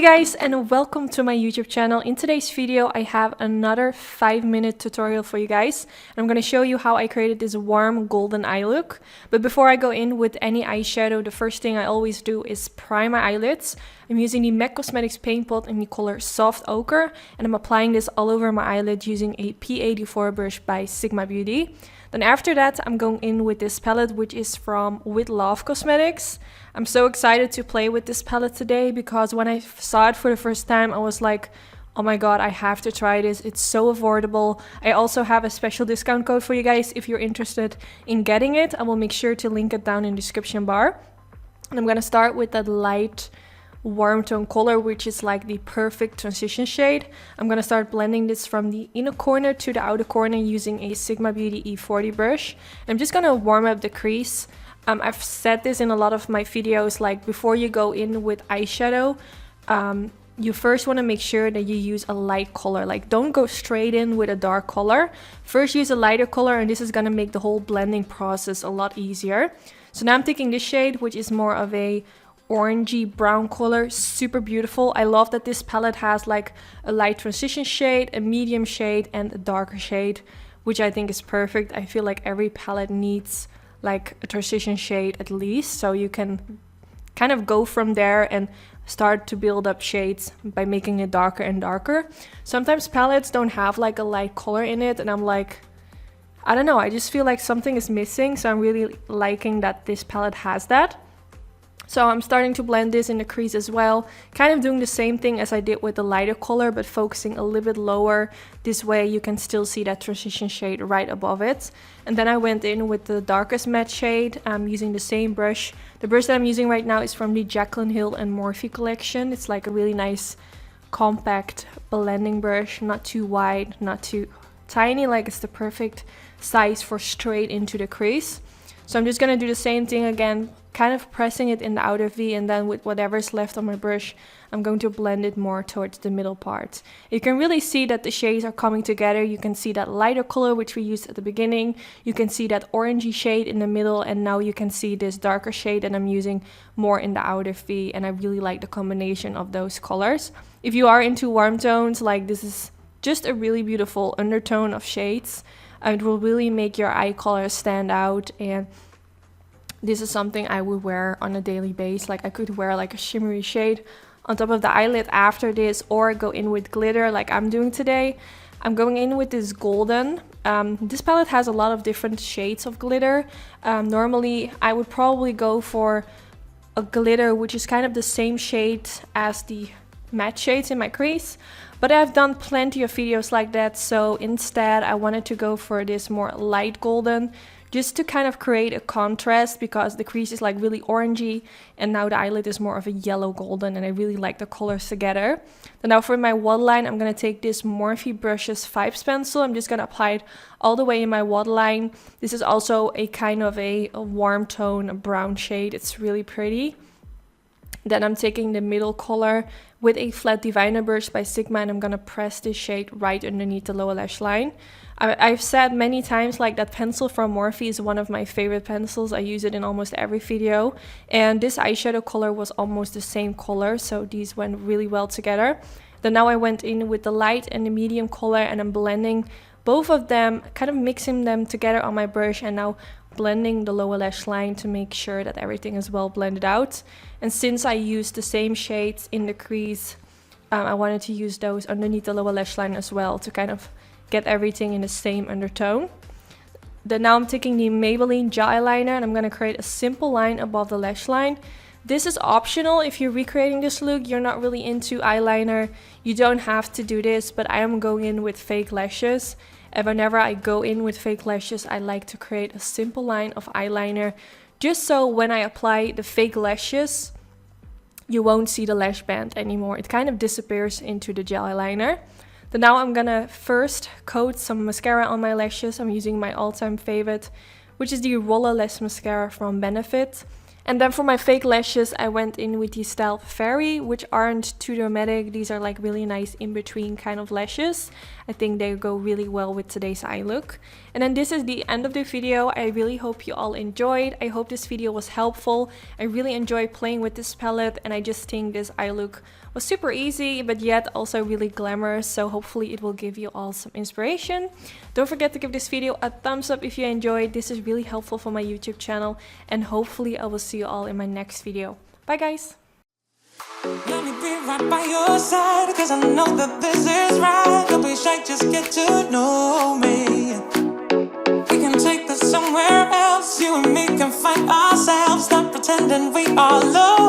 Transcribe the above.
Hey guys, and welcome to my YouTube channel. In today's video I have another 5-minute tutorial for you guys. I'm going to show you how I created this warm golden eye look. But before I go in with any eyeshadow, the first thing I always do is prime my eyelids. I'm using the MAC Cosmetics paint pot in the color Soft Ochre, and I'm applying this all over my eyelid using a P84 brush by Sigma Beauty. Then after that, I'm going in with this palette, which is from With Love Cosmetics. I'm so excited to play with this palette today because when I saw it for the first time, I was like, oh my god, I have to try this. It's so affordable. I also have a special discount code for you guys if you're interested in getting it. I will make sure to link it down in the description bar. And I'm gonna start with that light warm tone color, which is like the perfect transition shade. I'm gonna start blending this from the inner corner to the outer corner using a Sigma Beauty E40 brush. I'm just gonna warm up the crease. I've said this in a lot of my videos, like before you go in with eyeshadow, you first want to make sure that you use a light color. Like, don't go straight in with a dark color. First use a lighter color, and this is gonna make the whole blending process a lot easier. So now I'm taking this shade, which is more of a orangey brown color, super beautiful. I love that this palette has like a light transition shade, a medium shade, and a darker shade, which I think is perfect. I feel like every palette needs like a transition shade at least, so you can kind of go from there and start to build up shades by making it darker and darker. Sometimes palettes don't have like a light color in it, and I'm like, I don't know, I just feel like something is missing, so I'm really liking that this palette has that. So I'm starting to blend this in the crease as well, kind of doing the same thing as I did with the lighter color, but focusing a little bit lower. This way you can still see that transition shade right above it. And then I went in with the darkest matte shade. I'm using the same brush. The brush that I'm using right now is from the Jaclyn Hill and Morphe collection. It's like a really nice compact blending brush, not too wide, not too tiny, like it's the perfect size for straight into the crease. So I'm just gonna do the same thing again, kind of pressing it in the outer V, and then with whatever's left on my brush, I'm going to blend it more towards the middle part. You can really see that the shades are coming together. You can see that lighter color which we used at the beginning. You can see that orangey shade in the middle, and now you can see this darker shade that I'm using more in the outer V, and I really like the combination of those colors. If you are into warm tones, like this is just a really beautiful undertone of shades. It will really make your eye color stand out, and this is something I would wear on a daily basis. Like I could wear like a shimmery shade on top of the eyelid after this, or go in with glitter like I'm doing today. I'm going in with this golden. This palette has a lot of different shades of glitter. Normally I would probably go for a glitter which is kind of the same shade as the matte shades in my crease, but I've done plenty of videos like that, so instead I wanted to go for this more light golden, just to kind of create a contrast, because the crease is like really orangey and now the eyelid is more of a yellow golden, and I really like the colors together. Then now for my waterline, I'm going to take this Morphe Brushes Vibes pencil. I'm just going to apply it all the way in my waterline. This is also a kind of a warm tone, a brown shade. It's really pretty. Then I'm taking the middle color with a flat diviner brush by Sigma, and I'm gonna press this shade right underneath the lower lash line. I've said many times like that pencil from Morphe is one of my favorite pencils. I use it in almost every video, and this eyeshadow color was almost the same color, so these went really well together. Then now I went in with the light and the medium color, and I'm blending both of them, kind of mixing them together on my brush, and now blending the lower lash line to make sure that everything is well blended out. And since I used the same shades in the crease, I wanted to use those underneath the lower lash line as well to kind of get everything in the same undertone. Then now I'm taking the Maybelline gel eyeliner, and I'm going to create a simple line above the lash line. This is optional if you're recreating this look, you're not really into eyeliner, you don't have to do this, but I am going in with fake lashes. And whenever I go in with fake lashes, I like to create a simple line of eyeliner, just so when I apply the fake lashes, you won't see the lash band anymore. It kind of disappears into the gel eyeliner. Then now I'm gonna first coat some mascara on my lashes. I'm using my all-time favorite, which is the Roller Lash Mascara from Benefit. And then for my fake lashes, I went in with the Style Fairy, which aren't too dramatic. These are like really nice in-between kind of lashes. I think they go really well with today's eye look. And then this is the end of the video. I really hope you all enjoyed. I hope this video was helpful. I really enjoy playing with this palette, and I just think this eye look was super easy, but yet also really glamorous. So hopefully it will give you all some inspiration. Don't forget to give this video a thumbs up if you enjoyed. This is really helpful for my YouTube channel, and hopefully I will see you all in my next video. Bye guys! Let me be right by your side, cause I know that this is right. Don't be shy, just get to know me. We can take this somewhere else. You and me can find ourselves. Stop pretending we are alone.